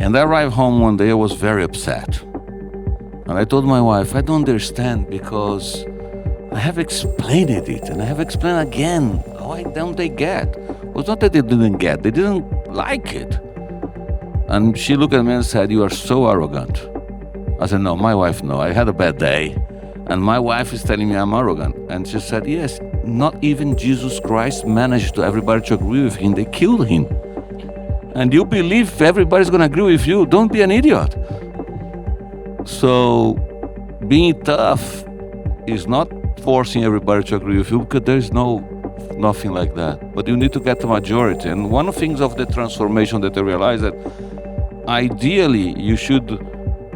And I arrived home one day, I was very upset. And I told my wife, I don't understand because I have explained it and I have explained again. Why don't they get? It was not that they didn't get, they didn't like it. And she looked at me and said, you are so arrogant. I said, no, my wife, no, I had a bad day. And my wife is telling me I'm arrogant. And she said, yes, not even Jesus Christ managed to everybody to agree with him. They killed him. And you believe everybody's going to agree with you. Don't be an idiot. So being tough is not forcing everybody to agree with you, because there's nothing like that. But you need to get the majority. And one of the things of the transformation that I realized that ideally you should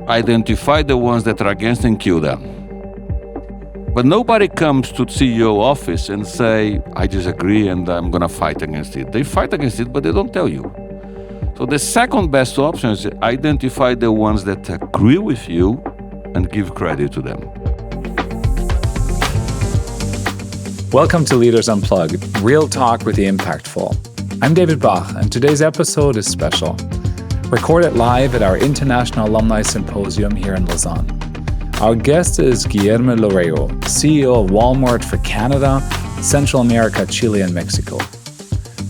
identify the ones that are against and kill them. But nobody comes to CEO office and say, I disagree and I'm going to fight against it. They fight against it, but they don't tell you. So the second best option is identify the ones that agree with you and give credit to them. Welcome to Leaders Unplugged, real talk with the impactful. I'm David Bach, and today's episode is special. Recorded live at our International Alumni Symposium here in Lausanne. Our guest is Guilherme Loureiro, CEO of Walmart for Canada, Central America, Chile, and Mexico.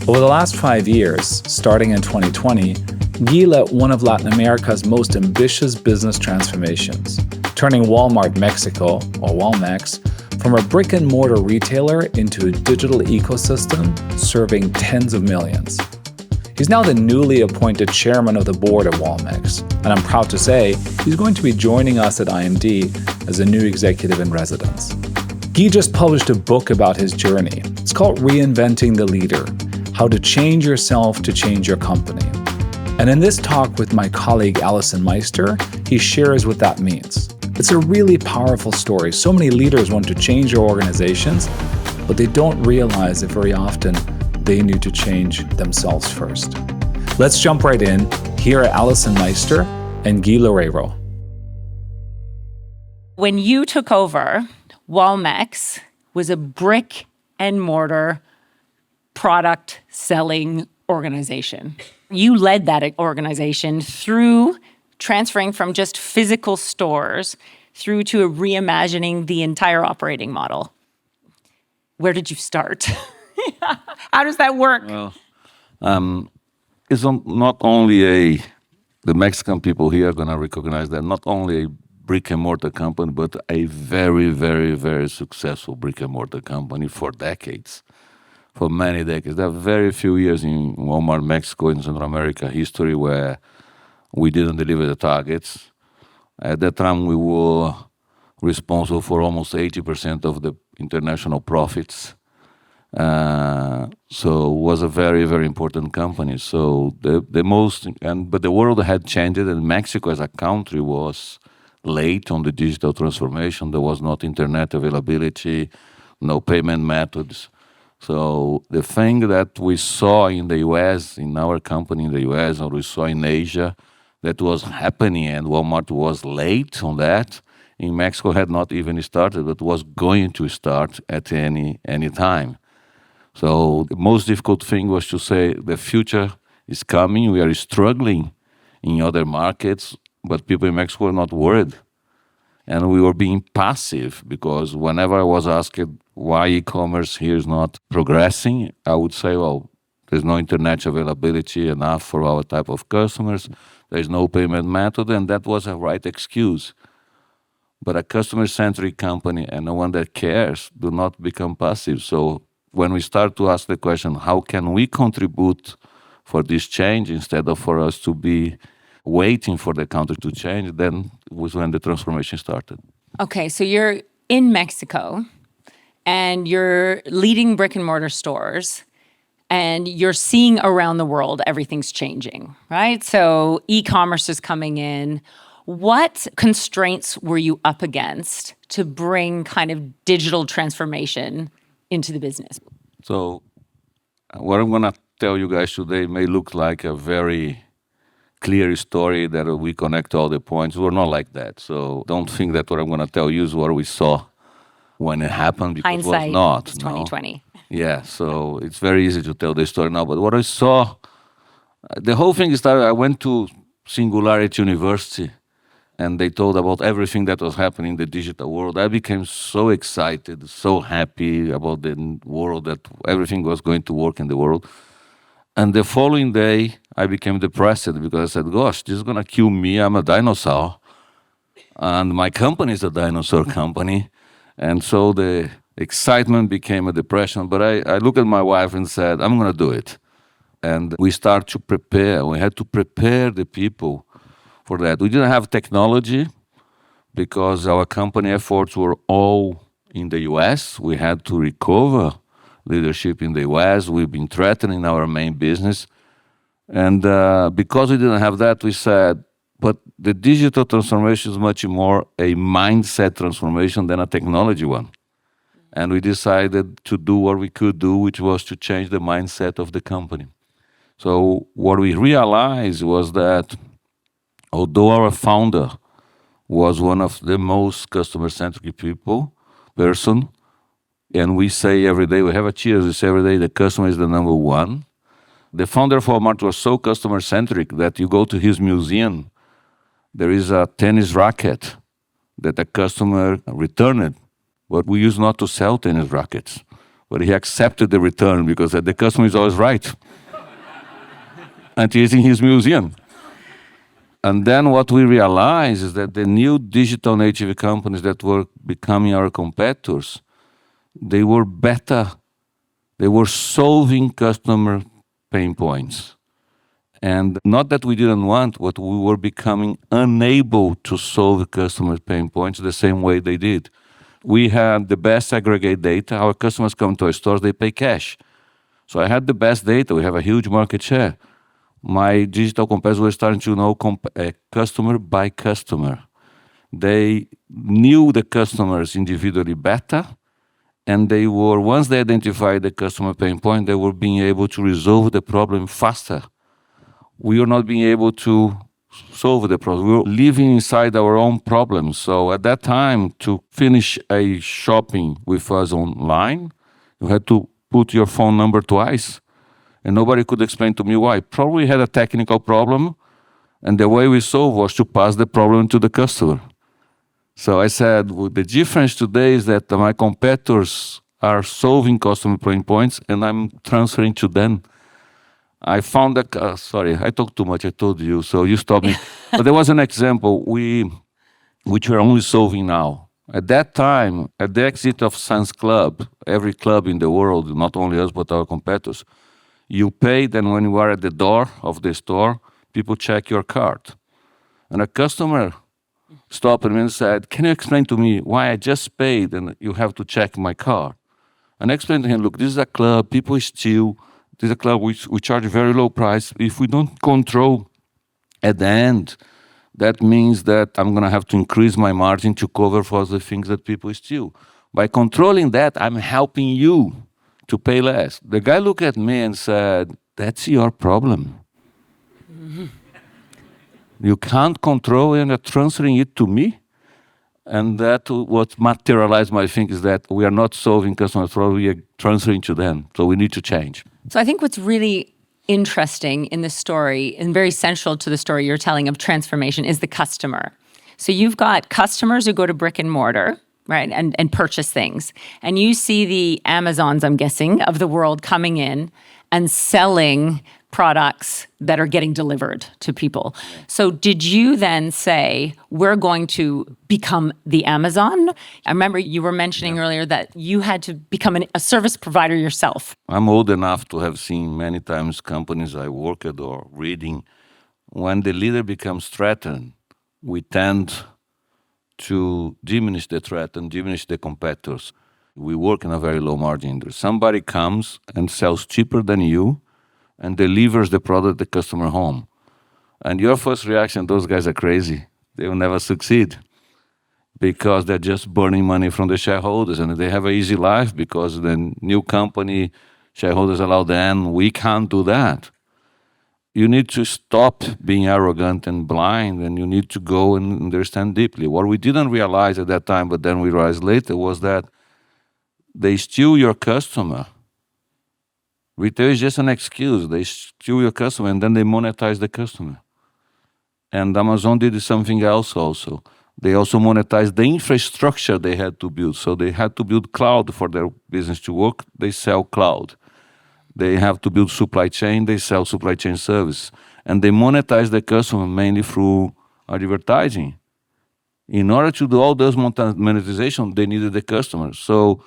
Over the last 5 years, starting in 2020, Guy led one of Latin America's most ambitious business transformations, turning Walmart Mexico, or Walmex, from a brick-and-mortar retailer into a digital ecosystem serving tens of millions. He's now the newly appointed chairman of the board at Walmex, and I'm proud to say he's going to be joining us at IMD as a new executive in residence. Guy just published a book about his journey. It's called Reinventing the Leader: How to Change Yourself to Change Your Company. And in this talk with my colleague Alyson Meister, he shares what that means. It's a really powerful story. So many leaders want to change their organizations, but they don't realize that very often they need to change themselves first. Let's jump right in. Here are Alyson Meister and Guy Loureiro. When you took over, Walmex was a brick and mortar product selling organization. You led that organization through transferring from just physical stores through to reimagining the entire operating model. Where did you start? How does that work? Well, it's not only the Mexican people here are going to recognize that, not only a brick and mortar company, but a very, very, very successful brick and mortar company for decades. For many decades. There are very few years in Walmart Mexico and Central America history where we didn't deliver the targets. At that time, we were responsible for almost 80% of the international profits. So it was a very, very important company. So but the world had changed, and Mexico as a country was late on the digital transformation. There was not internet availability, no payment methods. So the thing that we saw in the US, in our company in the US, or we saw in Asia, that was happening, and Walmart was late on that, in Mexico had not even started, but was going to start at any time. So the most difficult thing was to say the future is coming. We are struggling in other markets, but people in Mexico are not worried. And we were being passive, because whenever I was asked why e-commerce here is not progressing, I would say, well, there's no internet availability enough for our type of customers. There's no payment method, and that was a right excuse. But a customer-centric company and the one that cares do not become passive. So when we start to ask the question, how can we contribute for this change instead of for us to be waiting for the country to change, then was when the transformation started. Okay, so you're in Mexico and you're leading brick and mortar stores and you're seeing around the world everything's changing, right? So e-commerce is coming in. What constraints were you up against to bring kind of digital transformation into the business? So what I'm going to tell you guys today may look like a very clear story that we connect all the points. We're not like that. So don't think that what I'm going to tell you is what we saw when it happened, because hindsight, it was not. it's 2020. No? Yeah, so it's very easy to tell the story now. But what I saw, the whole thing started, I went to Singularity University, and they told about everything that was happening in the digital world. I became so excited, so happy about the world, that everything was going to work in the world. And the following day, I became depressed because I said, gosh, this is going to kill me. I'm a dinosaur. And my company is a dinosaur company. And so the excitement became a depression. But I looked at my wife and said, I'm going to do it. And we start to prepare. We had to prepare the people for that. We didn't have technology because our company efforts were all in the US. We had to recover leadership in the US. We've been threatening our main business. And because we didn't have that, we said, but the digital transformation is much more a mindset transformation than a technology one. And we decided to do what we could do, which was to change the mindset of the company. So what we realized was that although our founder was one of the most customer-centric person, and we say every day, we have a cheers, we say every day, the customer is the number one. The founder of Walmart was so customer-centric that you go to his museum, there is a tennis racket that a customer returned, but we used not to sell tennis rackets. But he accepted the return because the customer is always right. And he's in his museum. And then what we realized is that the new digital native companies that were becoming our competitors, they were better. They were solving customer pain points. And not that we didn't want, but we were becoming unable to solve customer pain points the same way they did. We had the best aggregate data. Our customers come to our stores, they pay cash. So I had the best data. We have a huge market share. My digital competitors were starting to know customer by customer. They knew the customers individually better, and they were, once they identified the customer pain point, they were being able to resolve the problem faster. We were not being able to solve the problem. We were living inside our own problems. So at that time, to finish a shopping with us online, you had to put your phone number twice. And nobody could explain to me why. Probably had a technical problem, and the way we solved was to pass the problem to the customer. So I said, well, the difference today is that my competitors are solving customer pain points, and I'm transferring to them. I found that, sorry, I talked too much, I told you, so you stopped me. But there was an example which we're only solving now. At that time, at the exit of Sam's Club, every club in the world, not only us but our competitors, you paid, and when you are at the door of the store, people check your card. And a customer stopped me and said, can you explain to me why I just paid and you have to check my card? And I explained to him, look, this is a club, people steal. This is a club which we charge a very low price. If we don't control at the end, that means that I'm going to have to increase my margin to cover for the things that people steal. By controlling that, I'm helping you to pay less. The guy looked at me and said, that's your problem. Mm-hmm. You can't control it and you're transferring it to me? And that what materialized my thinking is that we are not solving customer problems, we are transferring to them. So we need to change. So I think what's really interesting in this story and very central to the story you're telling of transformation is the customer. So you've got customers who go to brick and mortar, right, and purchase things. And you see the Amazons, I'm guessing, of the world coming in and selling products that are getting delivered to people. So did you then say, we're going to become the Amazon? I remember you were mentioning earlier that you had to become a service provider yourself. I'm old enough to have seen many times companies I worked at or reading. When the leader becomes threatened, we tend to diminish the threat and diminish the competitors. We work in a very low margin industry. Somebody comes and sells cheaper than you and delivers the product to the customer home. And your first reaction, those guys are crazy. They will never succeed because they're just burning money from the shareholders and they have an easy life because the new company shareholders allow them. We can't do that. You need to stop being arrogant and blind, and you need to go and understand deeply. What we didn't realize at that time, but then we realized later, was that they steal your customer. Retail is just an excuse. They steal your customer and then they monetize the customer. And Amazon did something else also. They also monetized the infrastructure they had to build. So they had to build cloud for their business to work. They sell cloud. They have to build supply chain. They sell supply chain service. And they monetize the customer mainly through advertising. In order to do all those monetization, they needed the customer. So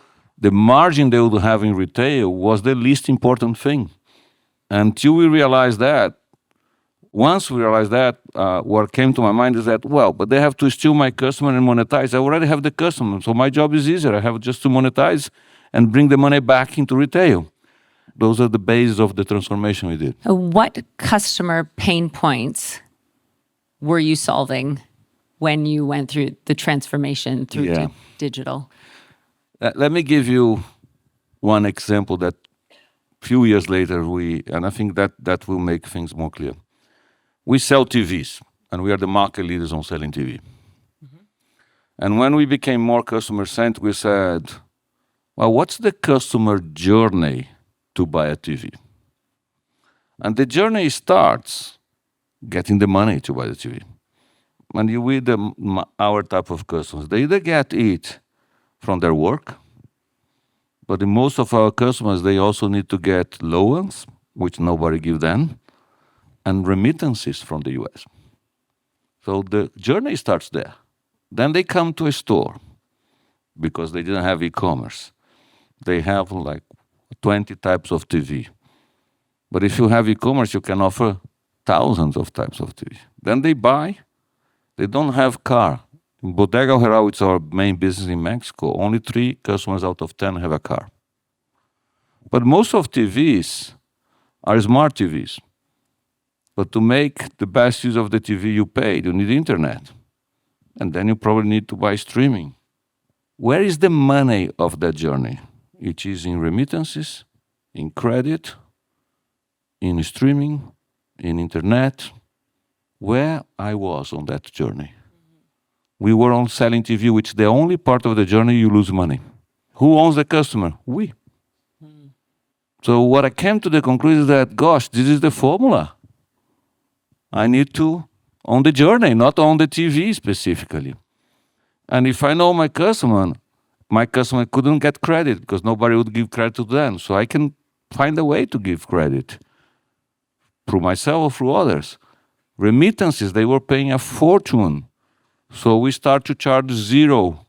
the margin they would have in retail was the least important thing. Until we realized that, once we realized that, what came to my mind is that, well, but they have to steal my customer and monetize. I already have the customer, so my job is easier. I have just to monetize and bring the money back into retail. Those are the bases of the transformation we did. What customer pain points were you solving when you went through the transformation through digital? Let me give you one example that few years later and I think that will make things more clear. We sell TVs, and we are the market leaders on selling TV. Mm-hmm. And when we became more customer-centric, we said, well, what's the customer journey to buy a TV? And the journey starts getting the money to buy the TV. And with our type of customers, they either get it from their work, but in most of our customers, they also need to get loans, which nobody gives them, and remittances from the US. So the journey starts there. Then they come to a store because they didn't have e-commerce. They have like 20 types of TV. But if you have e-commerce, you can offer thousands of types of TV. Then they buy. They don't have car. In Bodega Herrera, which is our main business in Mexico, only 3 customers out of 10 have a car. But most of TVs are smart TVs. But to make the best use of the TV you paid, you need internet. And then you probably need to buy streaming. Where is the money of that journey? It is in remittances, in credit, in streaming, in internet. Where I was on that journey. We were on selling TV, which is the only part of the journey you lose money. Who owns the customer? We. So what I came to the conclusion is that, gosh, this is the formula. I need to own the journey, not own the TV specifically. And if I know my customer couldn't get credit because nobody would give credit to them. So I can find a way to give credit through myself or through others. Remittances, they were paying a fortune. So we start to charge 0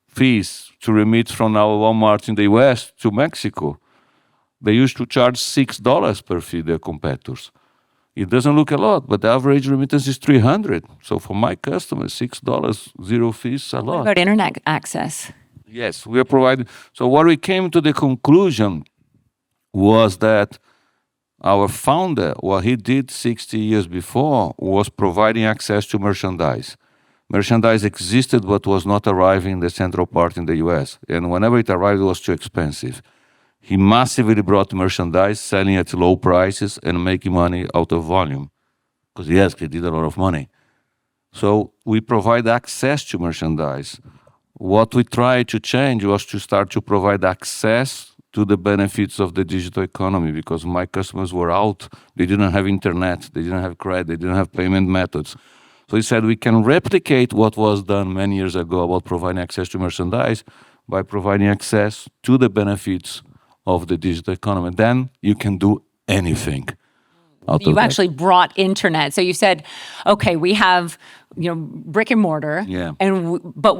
fees to remit from our Walmart in the US to Mexico. They used to charge $6 per fee, their competitors. It doesn't look a lot, but the average remittance is $300. So for my customers, $6, 0 fees, a lot. What about internet access? Yes, we are providing. So what we came to the conclusion was that our founder, what he did 60 years before, was providing access to merchandise. Merchandise existed but was not arriving in the central part in the US. And whenever it arrived, it was too expensive. He massively brought merchandise, selling at low prices and making money out of volume. Because yes, he did a lot of money. So we provide access to merchandise. What we tried to change was to start to provide access to the benefits of the digital economy, because my customers were out. They didn't have internet. They didn't have credit. They didn't have payment methods. So he said we can replicate what was done many years ago about providing access to merchandise by providing access to the benefits of the digital economy. Then you can do anything. You actually brought internet. So you said, okay, we have, brick and mortar. Yeah. But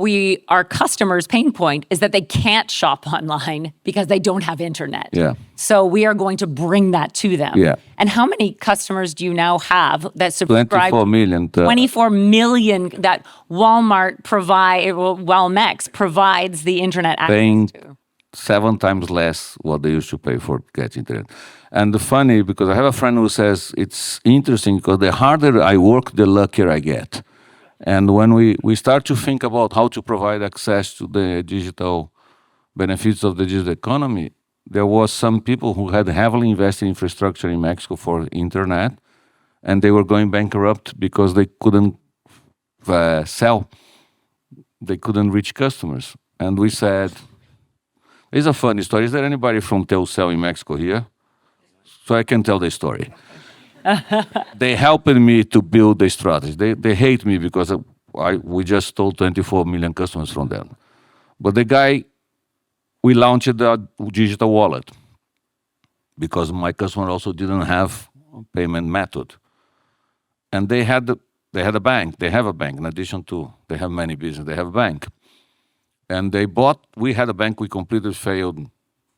our customers' pain point is that they can't shop online because they don't have internet. Yeah. So we are going to bring that to them. Yeah. And how many customers do you now have that subscribe? 24 million. 24 million that Walmex provides the internet access Paying to. 7 times less what they used to pay for getting internet. And the funny, because I have a friend who says it's interesting because the harder I work, the luckier I get. And when we start to think about how to provide access to the digital benefits of the digital economy, there was some people who had heavily invested in infrastructure in Mexico for internet, and they were going bankrupt because they couldn't sell. They couldn't reach customers. And we said, it's a funny story. Is there anybody from Telcel in Mexico here? So I can tell the story. They helped me to build the strategy. They hate me because we just stole 24 million customers from them. But the guy, we launched the digital wallet because my customer also didn't have a payment method. And they had a bank. They have a bank in addition to, they have many businesses. They have a bank. And we had a bank we completely failed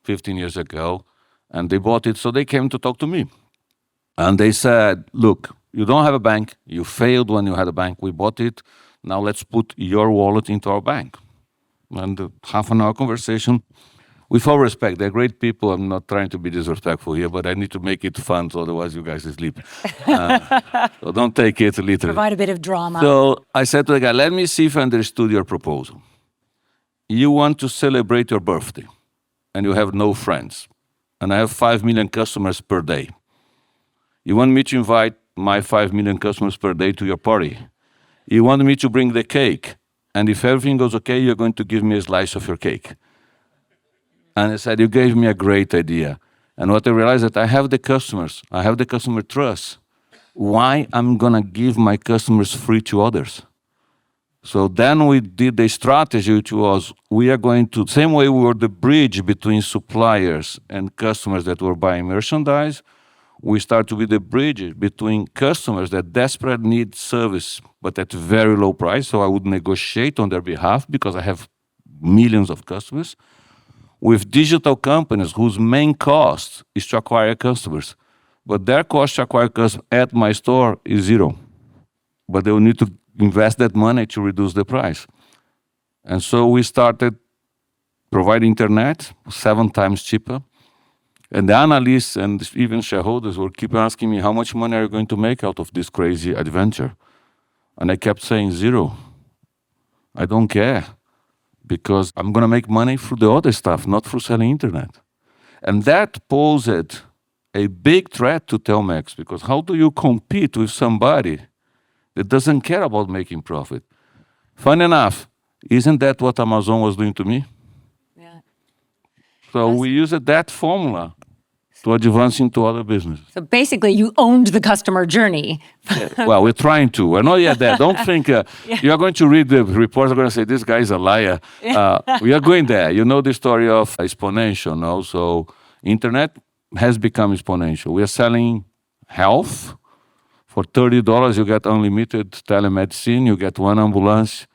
15 years ago. And they bought it, so they came to talk to me. And they said, look, you don't have a bank. You failed when you had a bank. We bought it. Now let's put your wallet into our bank. And half an hour conversation, with all respect, they're great people. I'm not trying to be disrespectful here, but I need to make it fun, so otherwise you guys sleep. So don't take it literally. Provide a bit of drama. So I said to the guy, let me see if I understood your proposal. You want to celebrate your birthday, and you have no friends. And I have 5 million customers per day. You want me to invite my 5 million customers per day to your party. You want me to bring the cake. And if everything goes okay, you're going to give me a slice of your cake. And I said, you gave me a great idea. And what I realized that I have the customers. I have the customer trust. Why I'm going to give my customers free to others? So then we did the strategy, which was we are going to, same way we were the bridge between suppliers and customers that were buying merchandise, we start to be the bridge between customers that desperately need service, but at very low price. So I would negotiate on their behalf because I have millions of customers, with digital companies whose main cost is to acquire customers. But their cost to acquire customers at my store is zero. But they will need to invest that money to reduce the price. And so we started providing internet 7 times cheaper. And the analysts and even shareholders will keep asking me, how much money are you going to make out of this crazy adventure? And I kept saying 0. I don't care, because I'm going to make money through the other stuff, not through selling internet. And that posed a big threat to Telmex, because how do you compete with somebody that doesn't care about making profit? Funny enough, isn't that what Amazon was doing to me? Yeah. So we used that formula to advance into other businesses. So basically, you owned the customer journey. Well, we're trying to. We're not yet there. Don't think you are going to read the reports. Are going to say this guy is a liar. We are going there. You know the story of exponential. No, so internet has become exponential. We are selling health for $30. You get unlimited telemedicine. You get 1 ambulance,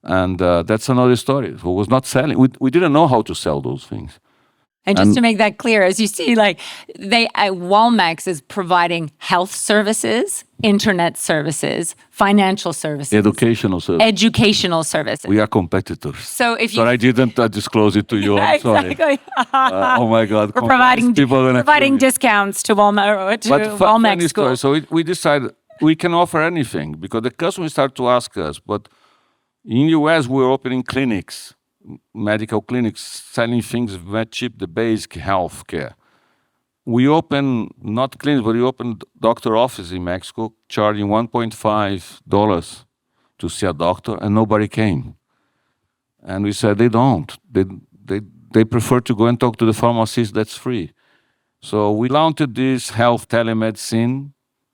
and that's another story. Who was not selling? We didn't know how to sell those things. And just to make that clear, as you see, like Walmex is providing health services, internet services, financial services, educational services. We are competitors. So if you, sorry, I didn't disclose it to you. I'm sorry. Exactly. Oh my God! We're providing discounts to Walmex schools. So we decided we can offer anything because the customers start to ask us. But in the US, we're opening clinics. Medical clinics selling things very cheap, the basic health care. We open, not clinics, but we opened doctor offices in Mexico, charging $1.5 to see a doctor, and nobody came. And we said they don't. They prefer to go and talk to the pharmacist. That's free. So we launched this health telemedicine.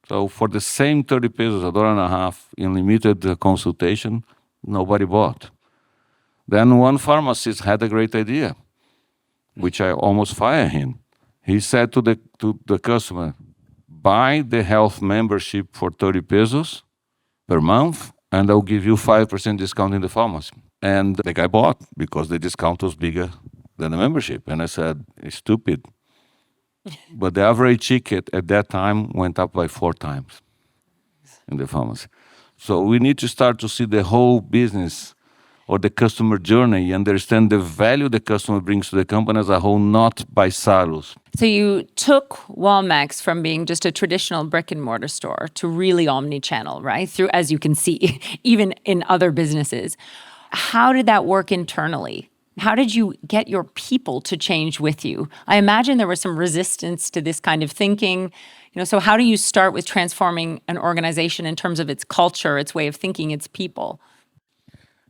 So for the same 30 pesos, $1.50 in limited consultation, nobody bought. Then one pharmacist had a great idea, which I almost fired him. He said to the customer, buy the health membership for 30 pesos per month, and I'll give you 5% discount in the pharmacy. And the guy bought because the discount was bigger than the membership. And I said, it's stupid. But the average ticket at that time went up by 4 times in the pharmacy. So we need to start to see the whole business or the customer journey, understand the value the customer brings to the company as a whole, not by silos. So you took Walmex from being just a traditional brick and mortar store to really omni-channel, right? Through, as you can see, even in other businesses. How did that work internally? How did you get your people to change with you? I imagine there was some resistance to this kind of thinking. So how do you start with transforming an organization in terms of its culture, its way of thinking, its people?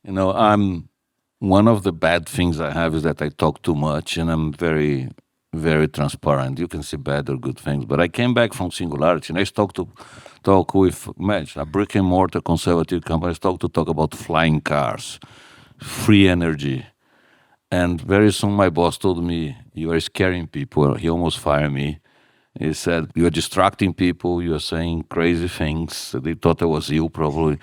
I'm one of the bad things I have is that I talk too much, and I'm very very transparent. You can see bad or good things. But I came back from Singularity, and I talk with, imagine, a brick and mortar conservative company. I talk about flying cars, free energy. And very soon my boss told me, you are scaring people. He almost fired me. He said, you are distracting people. You are saying crazy things. They thought I was ill, probably.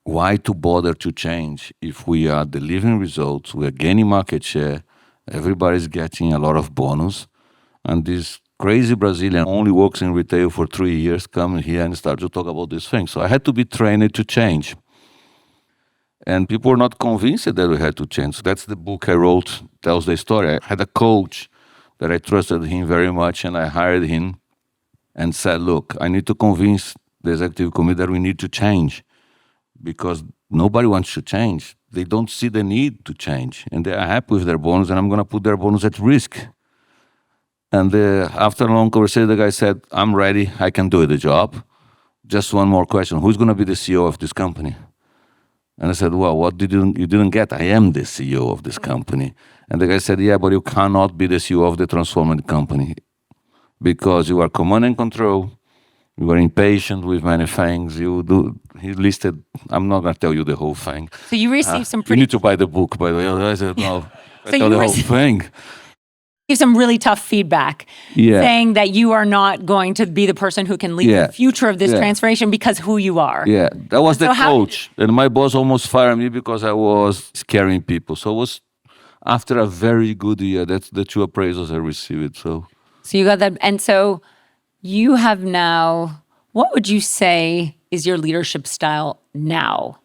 Why to bother to change if we are delivering results, we are gaining market share, everybody's getting a lot of bonus, and this crazy Brazilian only works in retail for 3 years, come here and start to talk about these things. So I had to be trained to change. And people were not convinced that we had to change. So that's the book I wrote, tells the story. I had a coach that I trusted him very much, and I hired him and said, look, I need to convince the executive committee that we need to change, because nobody wants to change. They don't see the need to change, and they are happy with their bonus, and I'm going to put their bonus at risk. And after a long conversation, the guy said, I'm ready, I can do the job. Just one more question, who's going to be the CEO of this company? And I said, well, what you didn't get? I am the CEO of this company. And the guy said, yeah, but you cannot be the CEO of the transformed company, because you are command and control, you are impatient with many things. He listed, I'm not going to tell you the whole thing. So you received some You pretty... need to buy the book, by the way. I said, no, I So tell you the whole received- thing. some really tough feedback, saying that you are not going to be the person who can lead the future of this transformation because who you are. Yeah, that was So the how- coach. And my boss almost fired me because I was scaring people. So it was after a very good year. That's the two appraisals I received. So you got that. And so you have now, what would you say is your leadership style now?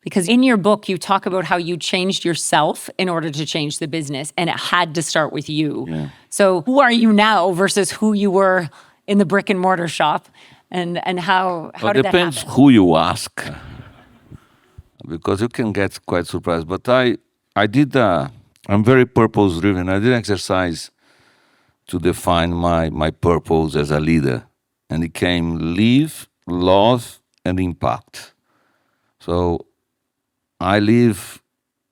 Because in your book, you talk about how you changed yourself in order to change the business, and it had to start with you. Yeah. So who are you now versus who you were in the brick and mortar shop? And how it did that depends happen? who you ask, because you can get quite surprised. But I'm very purpose driven. I did exercise to define my purpose as a leader, and it came live, love, and impact. So I live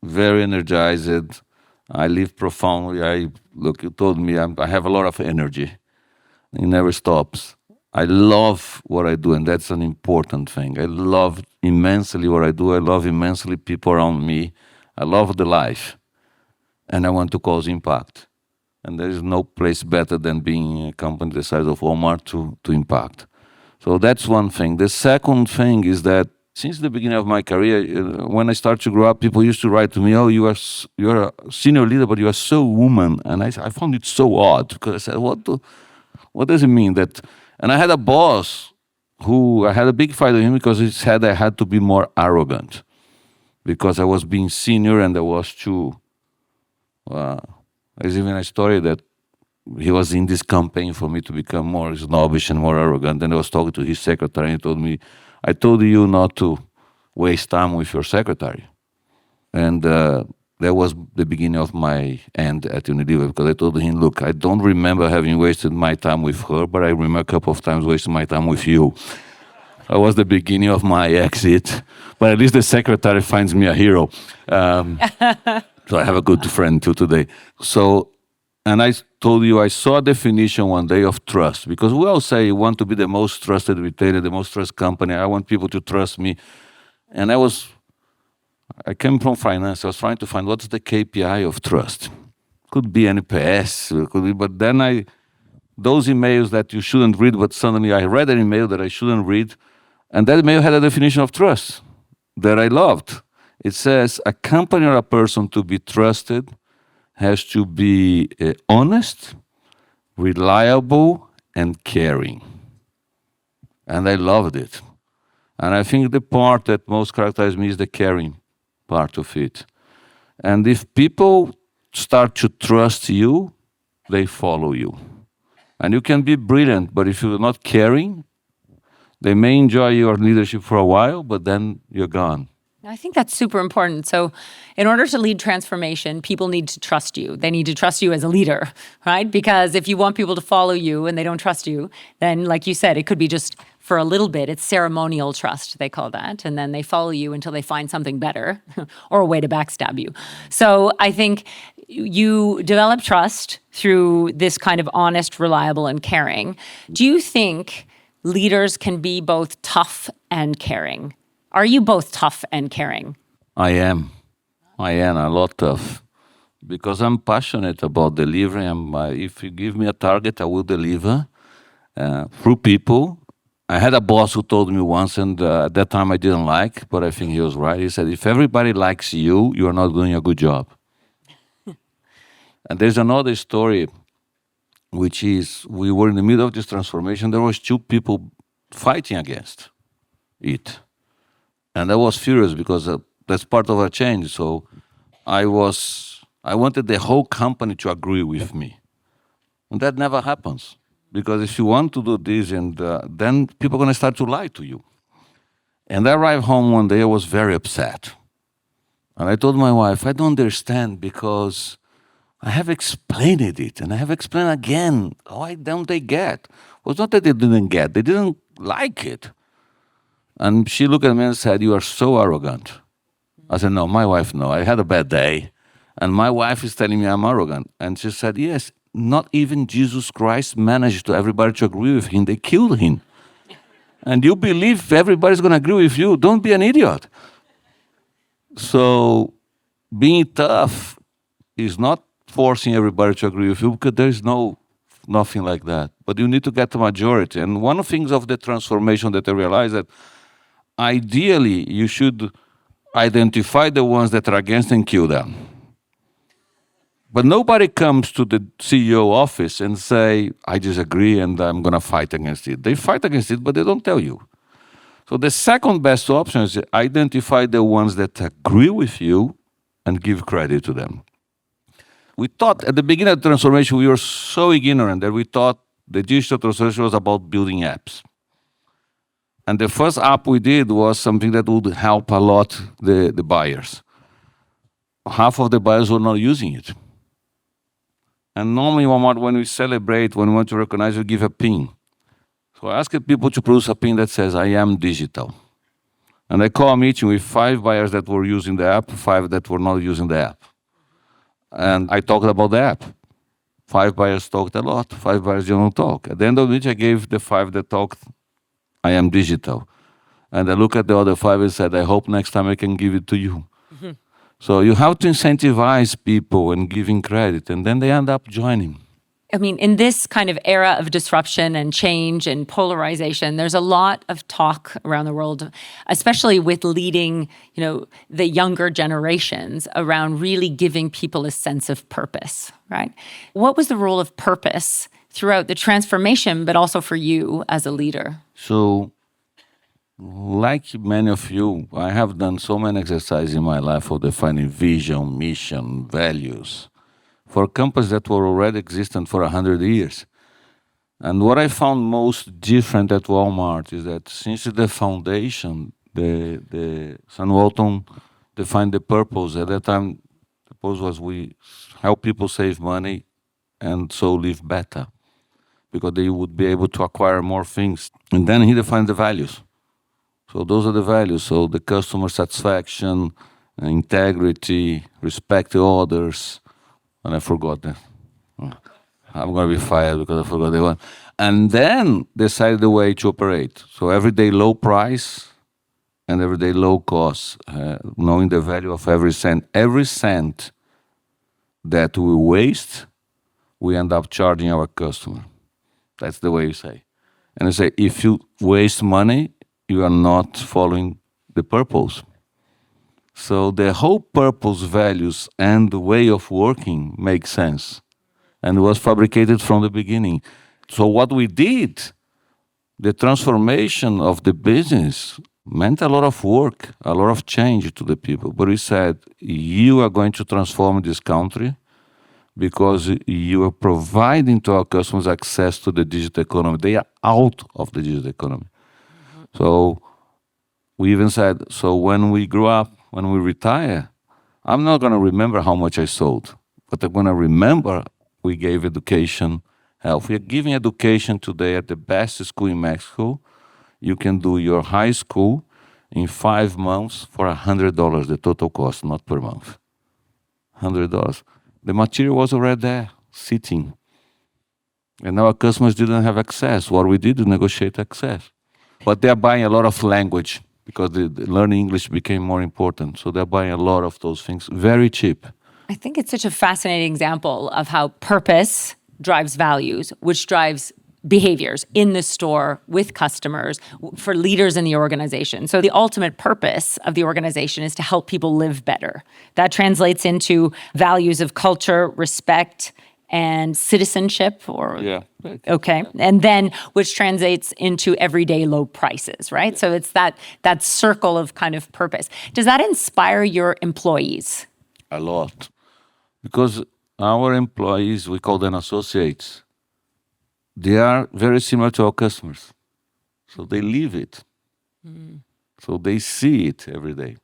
very energized. I live profoundly. You told me I have a lot of energy. It never stops. I love what I do, and that's an important thing. I love immensely what I do. I love immensely people around me. I love the life, and I want to cause impact. And there is no place better than being a company the size of Walmart to impact. So that's one thing. The second thing is that since the beginning of my career, when I started to grow up, people used to write to me, oh, you're a senior leader, but you are so woman. And I found it so odd, because I said, what does it mean? And I had a boss who, I had a big fight with him because he said I had to be more arrogant because I was being senior and I was too... there's even a story that he was in this campaign for me to become more snobbish and more arrogant. And I was talking to his secretary, and he told me, I told you not to waste time with your secretary. And that was the beginning of my end at Unilever, because I told him, look, I don't remember having wasted my time with her, but I remember a couple of times wasting my time with you. That was the beginning of my exit. But at least the secretary finds me a hero. So I have a good friend too today. And I told you, I saw a definition one day of trust, because we all say you want to be the most trusted retailer, the most trusted company. I want people to trust me. And I came from finance. I was trying to find what's the KPI of trust. Could be NPS, but then those emails that you shouldn't read, but suddenly I read an email that I shouldn't read, and that email had a definition of trust that I loved. It says, a company or a person to be trusted has to be honest, reliable, and caring. And I loved it. And I think the part that most characterizes me is the caring part of it. And if people start to trust you, they follow you. And you can be brilliant, but if you're not caring, they may enjoy your leadership for a while, but then you're gone. I think that's super important. So in order to lead transformation, people need to trust you. They need to trust you as a leader, right? Because if you want people to follow you and they don't trust you, then like you said, it could be just for a little bit. It's ceremonial trust, they call that. And then they follow you until they find something better or a way to backstab you. So I think you develop trust through this kind of honest, reliable, and caring. Do you think leaders can be both tough and caring? Are you both tough and caring? I am. I am a lot tough because I'm passionate about delivering. If you give me a target, I will deliver through people. I had a boss who told me once, and at that time I didn't like, but I think he was right. He said, if everybody likes you, you are not doing a good job. And there's another story, which is we were in the middle of this transformation. There was two people fighting against it. And I was furious because that's part of our change. So I wanted the whole company to agree with me. And that never happens. Because if you want to do this, and then people are going to start to lie to you. And I arrived home one day, I was very upset. And I told my wife, I don't understand because I have explained it, and I have explained again. Why don't they get? It was not that they didn't get, they didn't like it. And she looked at me and said, you are so arrogant. I said, no, my wife, no. I had a bad day. And my wife is telling me I'm arrogant. And she said, yes, not even Jesus Christ managed to everybody to agree with him. They killed him. And you believe everybody's going to agree with you. Don't be an idiot. So being tough is not forcing everybody to agree with you, because there is nothing like that. But you need to get the majority. And one of the things of the transformation that I realized that ideally you should identify the ones that are against and kill them. But nobody comes to the CEO office and say, I disagree and I'm going to fight against it. They fight against it, but they don't tell you. So the second best option is identify the ones that agree with you and give credit to them. We thought at the beginning of the transformation, we were so ignorant that we thought the digital transformation was about building apps. And the first app we did was something that would help a lot the buyers. Half of the buyers were not using it. And normally Walmart, when we celebrate, when we want to recognize, we give a pin. So I asked people to produce a pin that says, I am digital. And I call a meeting with 5 buyers that were using the app, 5 that were not using the app. And I talked about the app. 5 buyers talked a lot, 5 buyers didn't talk. At the end of the meeting, I gave the 5 that talked, I am digital. And I looked at the other 5 and said, I hope next time I can give it to you. Mm-hmm. So you have to incentivize people and giving credit, and then they end up joining. I mean, in this kind of era of disruption and change and polarization, there's a lot of talk around the world, especially with leading, the younger generations around really giving people a sense of purpose, right? What was the role of purpose throughout the transformation, but also for you as a leader? So, like many of you, I have done so many exercises in my life of defining vision, mission, values, for companies that were already existent for 100 years. And what I found most different at Walmart is that since the foundation, the Sam Walton defined the purpose. At that time, the purpose was we help people save money and so live better, because they would be able to acquire more things. And then he defined the values. So those are the values. So the customer satisfaction, integrity, respect to others. And I forgot that. I'm going to be fired because I forgot the one. And then decide the way to operate. So everyday low price and everyday low cost, knowing the value of every cent. Every cent that we waste, we end up charging our customer. That's the way you say. And I say, if you waste money, you are not following the purpose. So the whole purpose, values, and the way of working makes sense. And was fabricated from the beginning. So what we did, the transformation of the business meant a lot of work, a lot of change to the people. But we said, you are going to transform this country because you are providing to our customers access to the digital economy. They are out of the digital economy. Mm-hmm. So we even said, so when we grow up, when we retire, I'm not going to remember how much I sold, but I'm going to remember we gave education, health. We are giving education today at the best school in Mexico. You can do your high school in 5 months for $100, the total cost, not per month. $100. The material was already there, sitting. And our customers didn't have access. What we did is negotiate access. But they're buying a lot of language because the learning English became more important. So they're buying a lot of those things very cheap. I think it's such a fascinating example of how purpose drives values, which drives behaviors in the store with customers for leaders in the organization. So the ultimate purpose of the organization is to help people live better. That translates into values of culture, respect, and citizenship, or Yeah. okay, and then which translates into everyday low prices, right? So it's that circle of kind of purpose. Does that inspire your employees? A lot. Because our employees, we call them associates, they are very similar to our customers. So they live it. So they see it every day.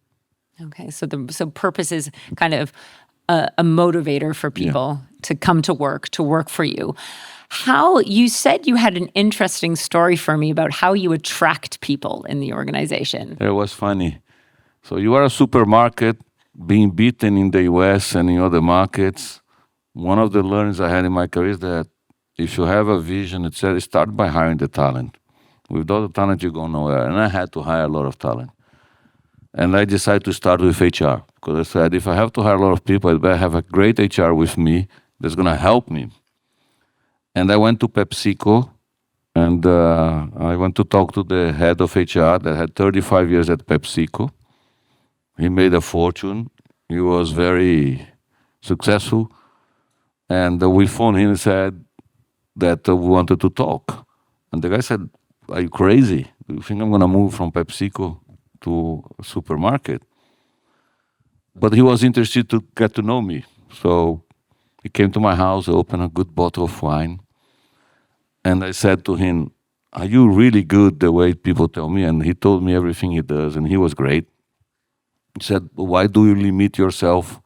Okay, so purpose is kind of a motivator for people to come to work for you. How, you said you had an interesting story for me about how you attract people in the organization. It was funny. So you are a supermarket being beaten in the US and in other markets. One of the learnings I had in my career is that if you have a vision, it says start by hiring the talent. Without the talent, you go nowhere. And I had to hire a lot of talent. And I decided to start with HR because I said, if I have to hire a lot of people, I better have a great HR with me that's going to help me. And I went to PepsiCo and I went to talk to the head of HR that had 35 years at PepsiCo. He made a fortune. He was very successful. And we phoned him and said that we wanted to talk. And the guy said, are you crazy? Do you think I'm going to move from PepsiCo to a supermarket? But he was interested to get to know me. So he came to my house, opened a good bottle of wine. And I said to him, are you really good the way people tell me? And he told me everything he does, and he was great. He said, why do you limit yourself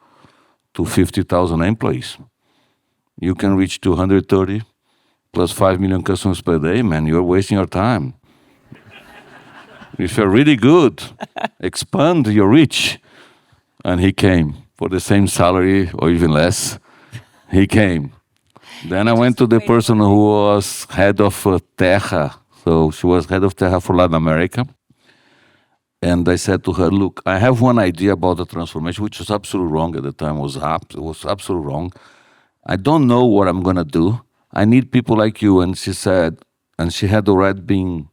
to 50,000 employees? You can reach 230 plus 5 million customers per day, man. You're wasting your time. If you're really good, expand your reach. And he came for the same salary or even less. He came. Then I went to the person who was head of Terra. So she was head of Terra for Latin America. And I said to her, look, I have one idea about the transformation, which was absolutely wrong at the time. It was absolutely wrong. I don't know what I'm going to do. I need people like you. And she said, and she had already been,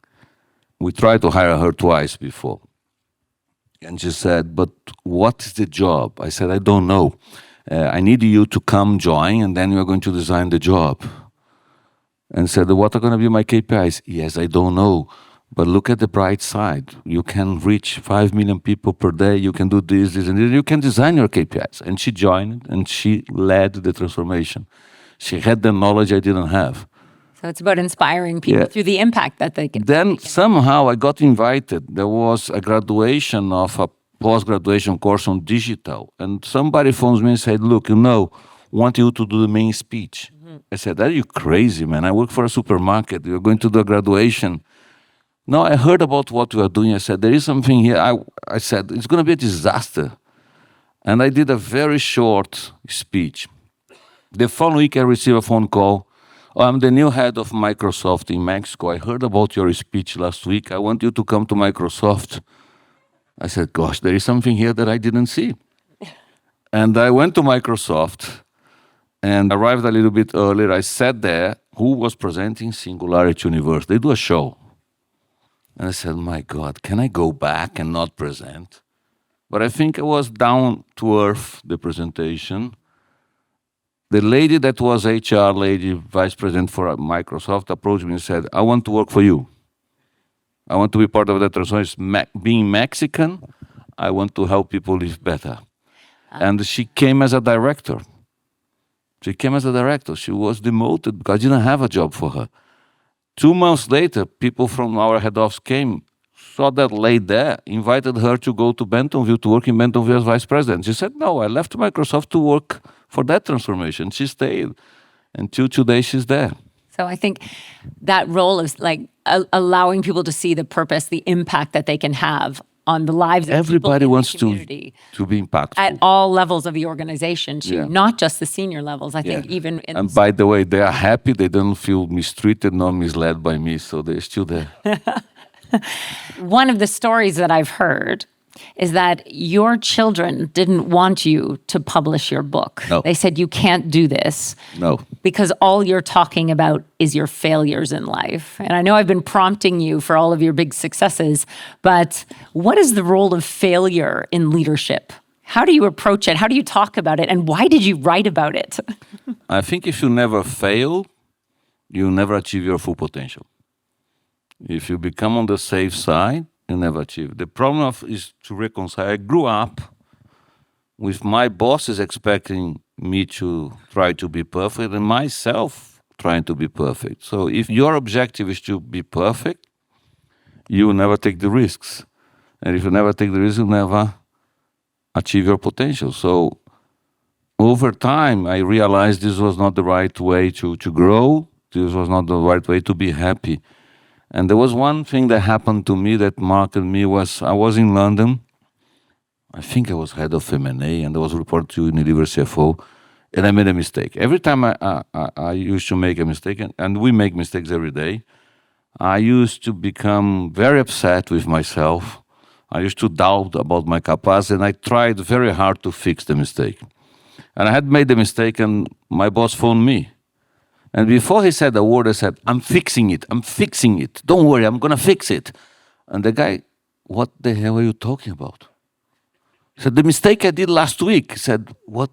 we tried to hire her twice before. And she said, but what is the job? I said, I don't know. I need you to come join, and then we're going to design the job. And said, what are going to be my KPIs? Yes, I don't know. But look at the bright side. You can reach 5 million people per day. You can do this, and this. You can design your KPIs. And she joined, and she led the transformation. She had the knowledge I didn't have. So it's about inspiring people through the impact that they can. Then somehow I got invited. There was a graduation of a post-graduation course on digital. And somebody phones me and said, look, want you to do the main speech. I said, are you crazy, man? I work for a supermarket. You're going to do a graduation. No, I heard about what you are doing. I said, there is something here. I said, it's going to be a disaster. And I did a very short speech. The following week, I received a phone call. Oh, I'm the new head of Microsoft in Mexico. I heard about your speech last week. I want you to come to Microsoft. I said, gosh, there is something here that I didn't see. And I went to Microsoft and arrived a little bit earlier. I sat there. Who was presenting? Singularity Universe. They do a show. And I said, my God, can I go back and not present? But I think it was down to earth, the presentation. The lady that was HR lady, vice president for Microsoft, approached me and said, I want to work for you. I want to be part of that transformation. Being Mexican, I want to help people live better. And she came as a director. She was demoted because I didn't have a job for her. 2 months later, people from our head office came, saw that lady there, invited her to go to Bentonville to work in Bentonville as vice president. She said, no, I left Microsoft to work for that transformation. She stayed. Until today, she's there. So I think that role is like allowing people to see the purpose, the impact that they can have on the lives of Everybody people in wants the community to be impactful. at all levels of the organization too, Yeah. not just the senior levels. I think Yeah. even in And by the way, they are happy. They don't feel mistreated nor misled by me, so they're still there. one of the stories that I've heard is that your children didn't want you to publish your book. No. They said you can't do this. No. Because all you're talking about is your failures in life. And I know I've been prompting you for all of your big successes, but what is the role of failure in leadership? How do you approach it? How do you talk about it? And why did you write about it? I think if you never fail, you never achieve your full potential. If you become on the safe side, you never achieve. The problem is to reconcile. I grew up with my bosses expecting me to try to be perfect and myself trying to be perfect. So if your objective is to be perfect, you will never take the risks. And if you never take the risks, you'll never achieve your potential. So over time, I realized this was not the right way to grow. This was not the right way to be happy. And there was one thing that happened to me that marked me was I was in London. I think I was head of M&A, and I was reported to Unilever CFO, and I made a mistake. Every time I used to make a mistake, and we make mistakes every day, I used to become very upset with myself. I used to doubt about my capacity, and I tried very hard to fix the mistake. And I had made the mistake, and my boss phoned me. And before he said a word, I said, I'm fixing it. Don't worry, I'm going to fix it. And the guy, what the hell are you talking about? He said, the mistake I did last week. He said, what?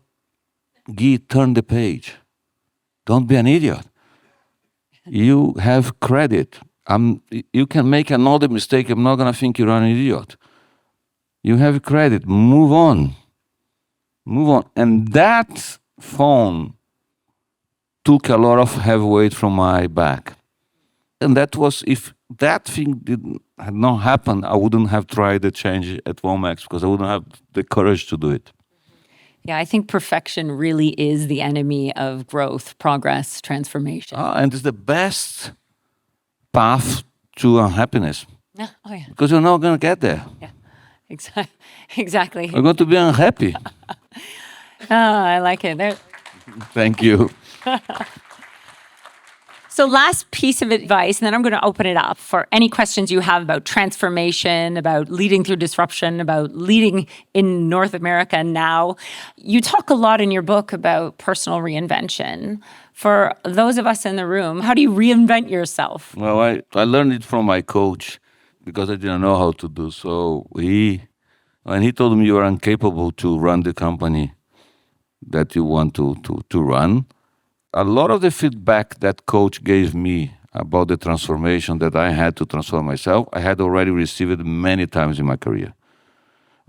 Guy, turn the page. Don't be an idiot. You have credit. You can make another mistake. I'm not going to think you're an idiot. You have credit. Move on. And that phone took a lot of heavy weight from my back. And that was, if that thing had not happened, I wouldn't have tried the change at Walmex because I wouldn't have the courage to do it. Yeah, I think perfection really is the enemy of growth, progress, transformation. And it's the best path to unhappiness. Yeah. Oh, yeah. Because you're not going to get there. Yeah, exactly. You're going to be unhappy. I like it. Thank you. So last piece of advice, and then I'm going to open it up for any questions you have about transformation, about leading through disruption, about leading in North America now. You talk a lot in your book about personal reinvention. For those of us in the room, how do you reinvent yourself? Well, I learned it from my coach because I didn't know how to do. So when he told me you are incapable to run the company that you want to run, a lot of the feedback that coach gave me about the transformation that I had to transform myself, I had already received many times in my career.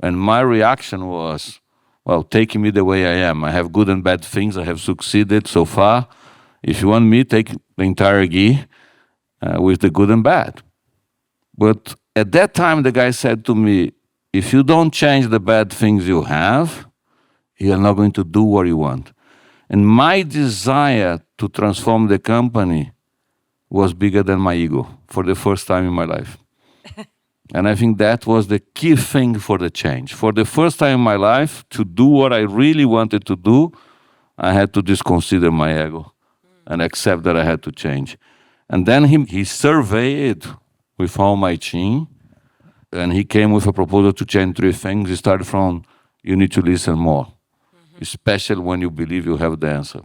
And my reaction was, well, take me the way I am. I have good and bad things. I have succeeded so far. If you want me, take the entire Guy with the good and bad. But at that time, the guy said to me, if you don't change the bad things you have, you're not going to do what you want. And my desire to transform the company was bigger than my ego for the first time in my life. And I think that was the key thing for the change. For the first time in my life, to do what I really wanted to do, I had to disconsider my ego and accept that I had to change. And then he surveyed with all my team, and he came with a proposal to change 3 things. He started from, you need to listen more. Especially when you believe you have the answer.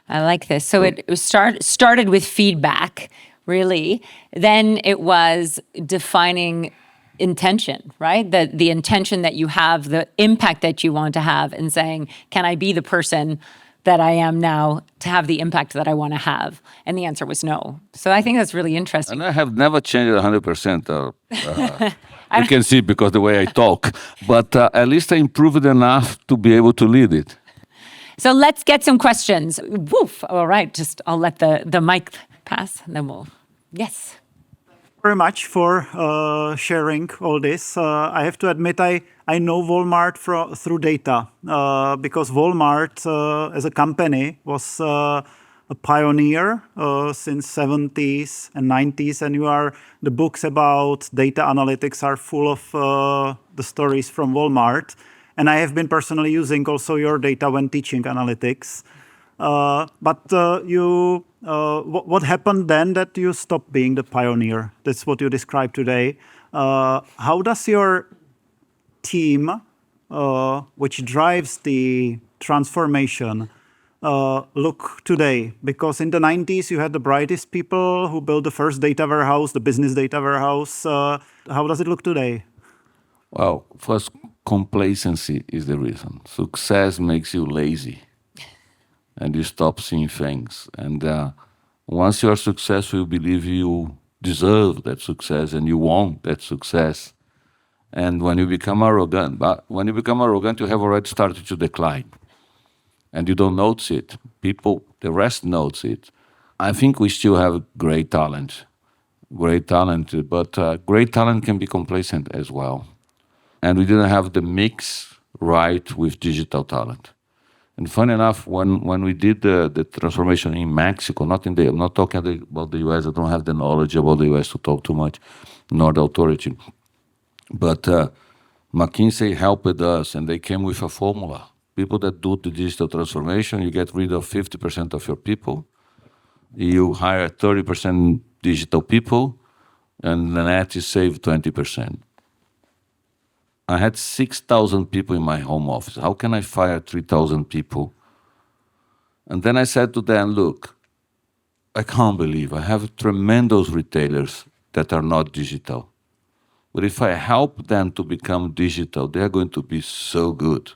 I like this. So it started with feedback, really. Then it was defining intention, right? The intention that you have, the impact that you want to have, and saying, can I be the person that I am now to have the impact that I want to have? And the answer was no. So I think that's really interesting. And I have never changed it 100%. You can see because the way I talk. But at least I improved enough to be able to lead it. So let's get some questions. Woof. All right. I'll let the mic pass, and then we'll. Yes. Very much for sharing all this. I have to admit, I know Walmart through data because Walmart as a company was a pioneer since 70s and 90s, and the books about data analytics are full of the stories from Walmart. And I have been personally using also your data when teaching analytics. What happened then that you stopped being the pioneer? That's what you described today. How does your team, which drives the transformation, look today? Because in the 90s, you had the brightest people who built the first data warehouse, the business data warehouse. How does it look today? Well, first, complacency is the reason. Success makes you lazy, and you stop seeing things. And once you are successful, you believe you deserve that success and you want that success. And when you become arrogant, you have already started to decline. And you don't notice it. The rest notes it. I think we still have great talent, but great talent can be complacent as well. And we didn't have the mix right with digital talent. And funny enough, when we did the transformation in Mexico, I'm not talking about the US, I don't have the knowledge about the US to talk too much, nor the authority. But McKinsey helped us, and they came with a formula. People that do the digital transformation, you get rid of 50% of your people, you hire 30% digital people, and the net is saved 20%. I had 6,000 people in my home office. How can I fire 3,000 people? And then I said to them, look, I can't believe I have tremendous retailers that are not digital. But if I help them to become digital, they're going to be so good.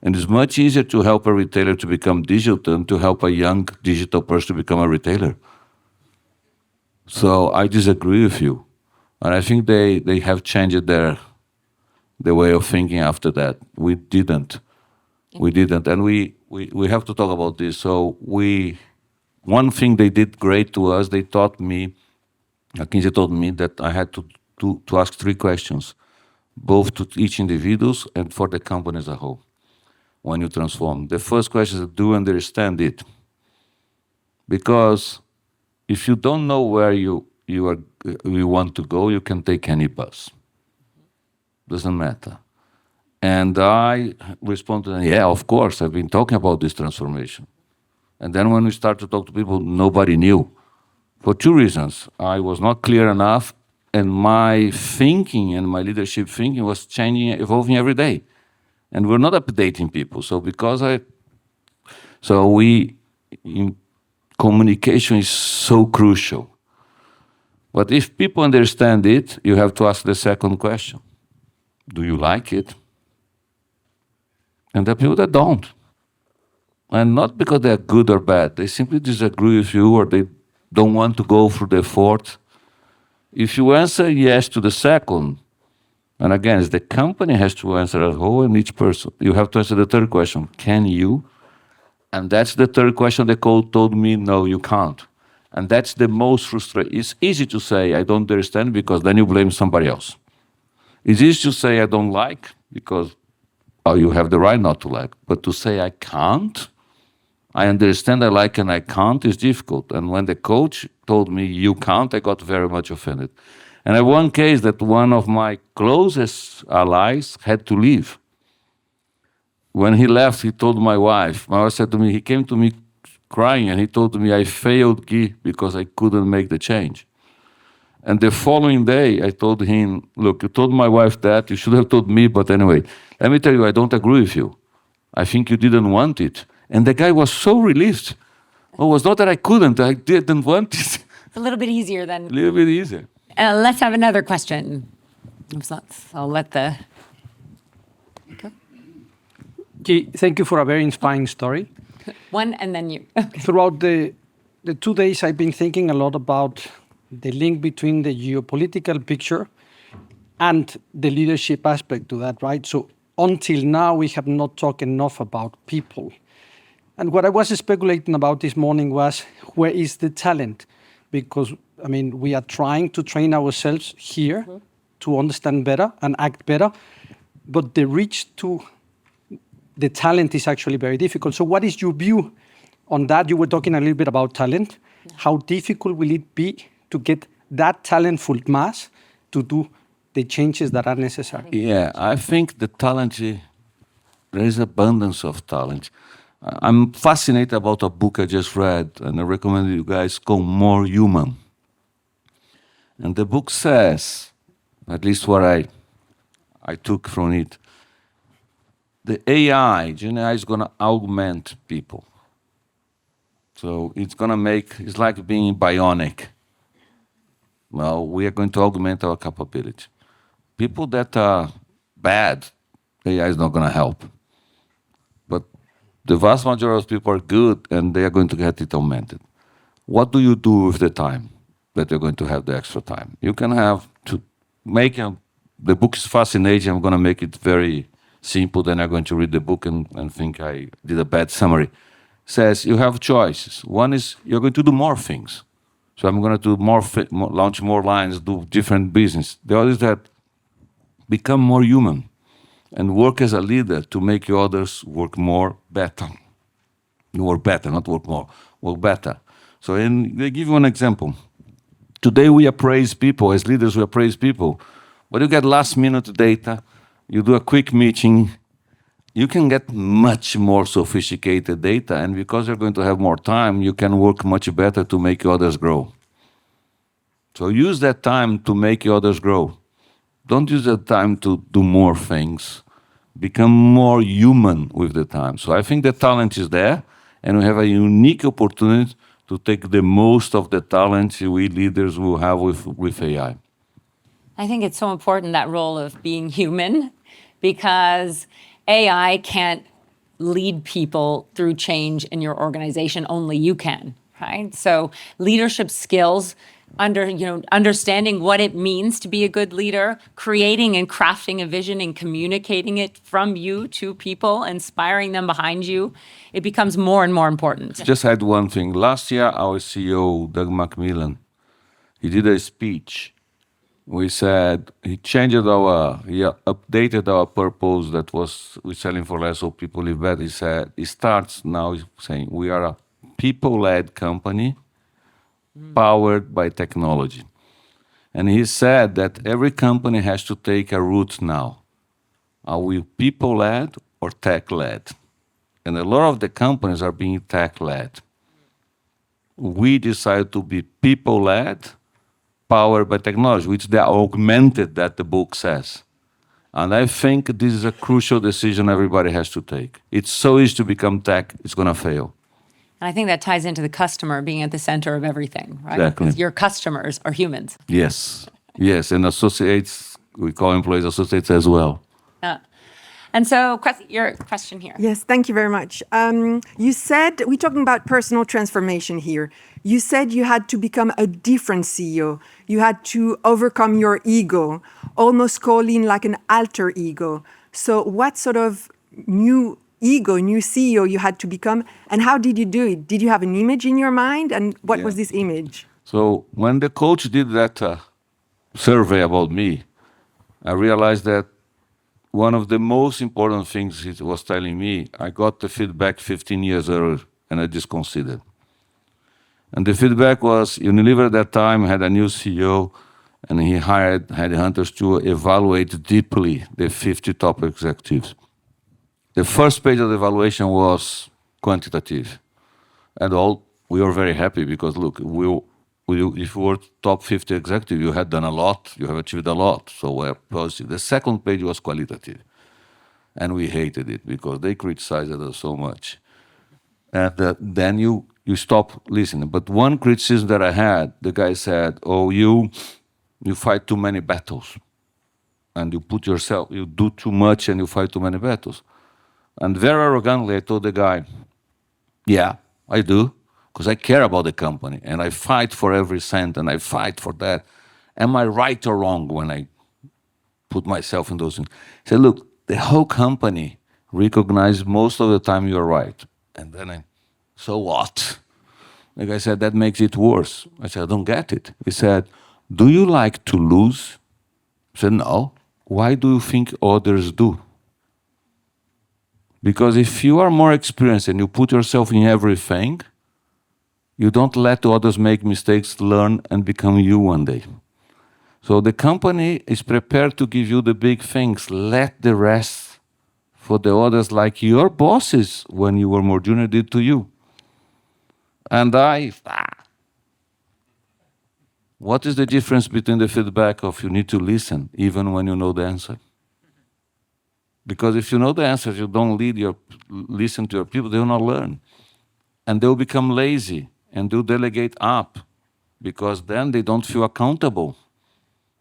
And it's much easier to help a retailer to become digital than to help a young digital person to become a retailer. So I disagree with you. And I think they have changed their way of thinking after that. We didn't. And we have to talk about this. So one thing they did great to us, they taught me, McKinsey told me that I had to ask 3 questions, both to each individuals and for the company as a whole, when you transform. The first question is, do you understand it? Because if you don't know where you want to go, you can take any bus. Doesn't matter. And I responded, yeah, of course, I've been talking about this transformation. And then when we started to talk to people, nobody knew. For 2 reasons. I was not clear enough, and my thinking and my leadership thinking was changing, evolving every day. And we're not updating people. Communication is so crucial. But if people understand it, you have to ask the second question. Do you like it? And there are people that don't. And not because they're good or bad. They simply disagree with you, or they don't want to go through the effort. If you answer yes to the second, and again, the company has to answer as a whole and each person, you have to answer the third question. Can you? And that's the third question the coach told me, no, you can't. And that's the most frustrating. It's easy to say, I don't understand, because then you blame somebody else. It's easy to say, I don't like, because you have the right not to like. But to say, I can't, I understand I like and I can't is difficult. And when the coach told me, you can't, I got very much offended. And I have one case that one of my closest allies had to leave. When he left, he told my wife said to me, he came to me crying, and he told me, I failed Guy because I couldn't make the change. And the following day, I told him, look, you told my wife that, you should have told me, but anyway, let me tell you, I don't agree with you. I think you didn't want it. And the guy was so relieved. Well, it was not that I couldn't, I didn't want it. It's a little bit easier than... A little bit easier. Let's have another question. I'll let the... Okay. Thank you for a very inspiring story. One and then you. Okay. Throughout the 2 days, I've been thinking a lot about the link between the geopolitical picture and the leadership aspect to that, right? So until now, we have not talked enough about people. And what I was speculating about this morning was, where is the talent? Because, I mean, we are trying to train ourselves here to understand better and act better, but the reach to the talent is actually very difficult. So what is your view on that, you were talking a little bit about talent. How difficult will it be to get that talentful mass to do the changes that are necessary? Yeah, I think the talent, there is abundance of talent. I'm fascinated about a book I just read, and I recommend you guys called More Human. And the book says, at least what I took from it, the AI, Gen AI is going to augment people. So it's going to it's like being bionic. Well, we are going to augment our capability. People that are bad, AI is not going to help. But the vast majority of people are good, and they are going to get it augmented. What do you do with the time that you're going to have the extra time? You can have to make the book is fascinating. I'm going to make it very simple. Then I'm going to read the book and think I did a bad summary. Says you have choices. One is you're going to do more things. So I'm going to do launch more lines, do different business. The other is that become more human and work as a leader to make your others work more better. Work better, not work more, work better. So they give you an example. Today we appraise people, as leaders we appraise people, but you get last minute data, you do a quick meeting, you can get much more sophisticated data, and because you're going to have more time, you can work much better to make others grow. So use that time to make others grow. Don't use that time to do more things. Become more human with the time. So I think the talent is there, and we have a unique opportunity to take the most of the talent we leaders will have with AI. I think it's so important, that role of being human, because AI can't lead people through change in your organization. Only you can, right? So leadership skills, understanding what it means to be a good leader, creating and crafting a vision and communicating it from you to people, inspiring them behind you, it becomes more and more important. Just add one thing. Last year, our CEO, Doug McMillan, he did a speech. We said he updated our purpose that was we're selling for less so people live better. He said he starts now saying we are a people-led company powered by technology. And he said that every company has to take a route now. Are we people-led or tech-led? And a lot of the companies are being tech-led. We decided to be people-led, powered by technology, which they augmented, that the book says. And I think this is a crucial decision everybody has to take. It's so easy to become tech, it's going to fail. And I think that ties into the customer being at the center of everything, right? Exactly. Because your customers are humans. Yes, yes, and associates, we call employees associates as well. And so your question here. Yes, thank you very much. You said, we're talking about personal transformation here. You said you had to become a different CEO. You had to overcome your ego, almost calling like an alter ego. So what sort of new CEO you had to become, and how did you do it? Did you have an image in your mind, and what was this image? So when the coach did that survey about me, I realized that one of the most important things he was telling me, I got the feedback 15 years earlier, and I just considered. And the feedback was, Unilever at that time had a new CEO, and he hired headhunters to evaluate deeply the 50 top executives. The first page of the evaluation was quantitative. And we were very happy because, look, if you were top 50 executive, you had done a lot, you have achieved a lot, so we're positive. The second page was qualitative. And we hated it because they criticized us so much. And then you stop listening. But one criticism that I had, the guy said, oh, you fight too many battles. And you do too much and you fight too many battles. And very arrogantly, I told the guy, yeah, I do, because I care about the company, and I fight for every cent, and I fight for that. Am I right or wrong when I put myself in those things? He said, look, the whole company recognizes most of the time you're right. And then so what? The guy said, that makes it worse. I said, I don't get it. He said, do you like to lose? I said, no. Why do you think others do? Because if you are more experienced and you put yourself in everything, you don't let others make mistakes, learn, and become you one day. So the company is prepared to give you the big things. Let the rest for the others, like your bosses when you were more junior did to you. And what is the difference between the feedback of you need to listen even when you know the answer? Because if you know the answer, you don't listen to your people, they will not learn. And they'll become lazy and they'll delegate up because then they don't feel accountable.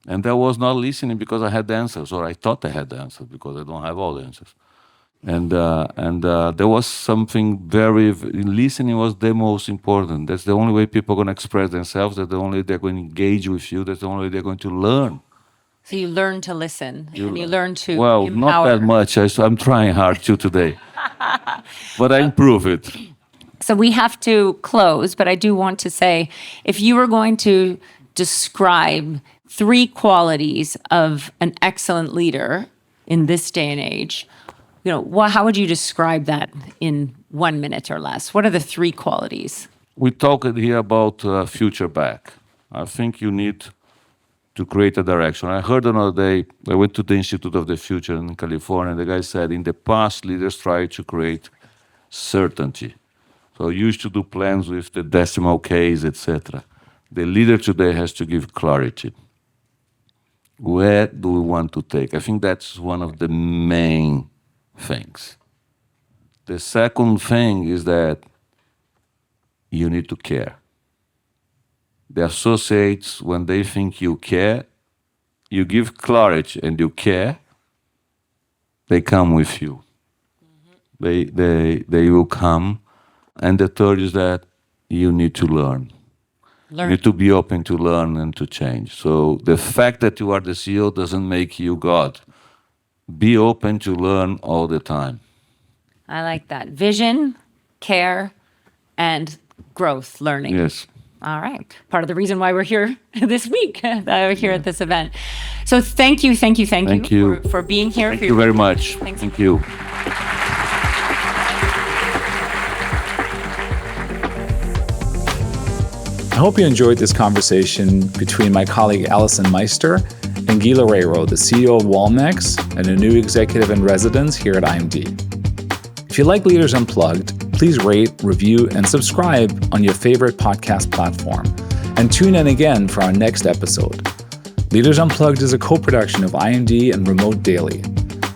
And I was not listening because I had the answers, or I thought I had the answers because I don't have all the answers. And there was something listening was the most important. That's the only way people are going to express themselves. That's the only way they're going to engage with you. That's the only way they're going to learn. So you learn to listen and you learn to Well, empower. not that much. I'm trying hard too today. But I improve it. So we have to close, but I do want to say, if you were going to describe 3 qualities of an excellent leader in this day and age, how would you describe that in 1 minute or less? What are the 3 qualities? We talked here about future back. I think you need to create a direction. I heard another day, I went to the Institute of the Future in California, and the guy said, in the past, leaders tried to create certainty. So you used to do plans with the decimal case, etc. The leader today has to give clarity. Where do we want to take? I think that's one of the main things. The second thing is that you need to care. The associates, when they think you care, you give clarity and you care, they come with you. They will come. And the third is that you need to learn. You need to be open to learn and to change. So the fact that you are the CEO doesn't make you God. Be open to learn all the time. I like that. Vision, care, and growth, learning. Yes. All right. Part of the reason why we're here this week, we're here at this event. So thank you for being here. Thank you very much. Thank you. I hope you enjoyed this conversation between my colleague Alyson Meister and Guilherme Loureiro, the CEO of Walmex and a new executive in residence here at IMD. If you like Leaders Unplugged, please rate, review, and subscribe on your favorite podcast platform. And tune in again for our next episode. Leaders Unplugged is a co-production of IMD and Remote Daily.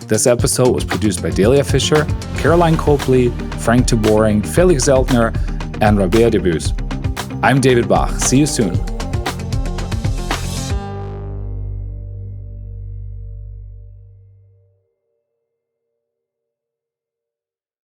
This episode was produced by Delia Fisher, Caroline Copley, Frank Taboring, Felix Zeltner, and Rabea Debus. I'm David Bach. See you soon.